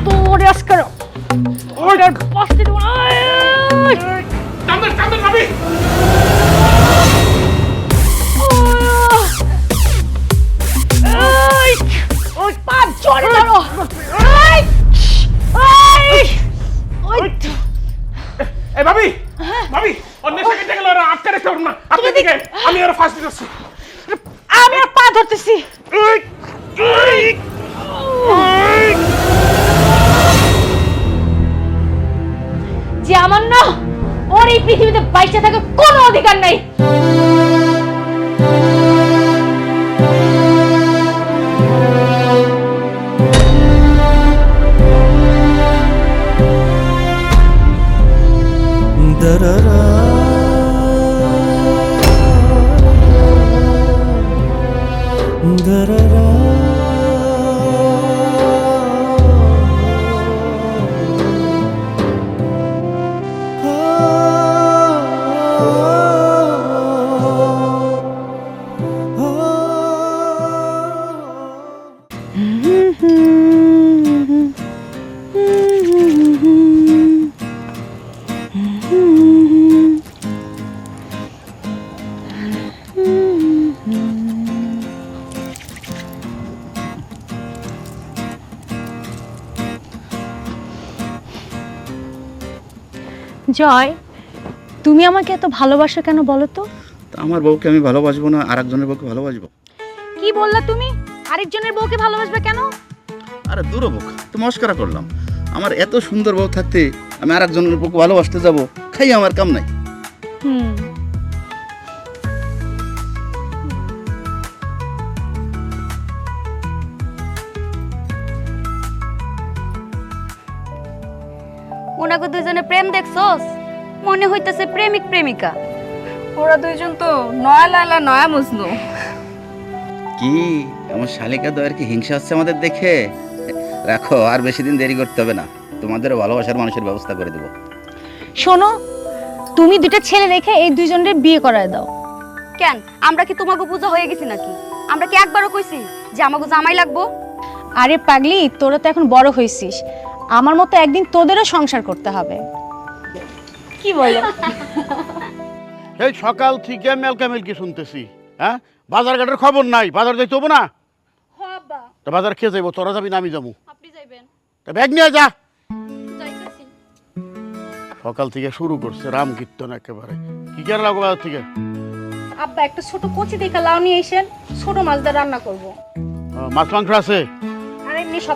তোরে আজকে ওরে পাশে দেব না। কান্দন কান্দন ভাবি। ওই পাঁচ জোরে ধরো। এই ভাবি ভাবি অন্য সাইডে গেল আর আটকে রাখতে পারবো না। আপনি দিকে আমি আর ফার্স্ট দিতেছি। আমি আর পা ধরতেছি। যে আমার না ওর এই পৃথিবীতে বাইচে থাকার কোনো অধিকার নাই। জয়, তুমি আমাকে এত ভালোবাসো কেন বলো তো? আমার বউকে আমি ভালোবাসবো না আরেকজনের বউকে ভালোবাসবো? কি বললা তুমি? আরেকজনের বউকে ভালোবাসবে কেন? আরে দূর বউ, তো মস্করা করলাম। আমার এত সুন্দর বউ থাকতে আমি আরেকজনের বউকে ভালোবাসতে যাব? খাই আমার কাম নাই। ওনাকে দুইজনে প্রেম দেখছস? মনে হইতেছে প্রেমিক প্রেমিকা। ওরা দুইজন তো নয়া লায়লা নয়া মজনু। কি আমার শালিকা দয়ের কি হিংসা হচ্ছে আমাদের দেখে? রাখো, আর বেশি দিন দেরি করতে হবে না, তোমাদের ভালোবাসার মানুষের ব্যবস্থা করে দেবো। শোনো, তুমি দুটো ছেলে রেখে এই দুইজনের বিয়ে করায় দাও। কেন, আমরা কি তোমাকে পূজা হয়ে গেছি নাকি? আমরা কি একবারও কইছি যে আমাকে জামাই লাগবো? আরে পাগলি, তোরা তো এখন বড় হইছিস, আমার মতো একদিন তোদেরও সংসার করতে হবে। কি বলো? এই সকাল থেকে মেলকামেলকি শুনতেছি। হ্যাঁ, বাজার ঘাটের খবর নাই। বাজার যাইতে হবো না? তা বাজার খেয়ে যাইবো? তোরা যাবি না আমি যাবো? আপনি যাইবেন? তা ব্যাগ নিয়ে যা। যাইতেছি। সকাল থেকে শুরু করছে রাম কীর্তন একেবারে। কি করে লাগো বাজার থেকে? আব্বা একটা ছোট কচি দেখা লাউ নিয়ে এসেন, ছোট মাছ দিয়ে রান্না করব। মাছ মাংস আছে? আর এমনি সব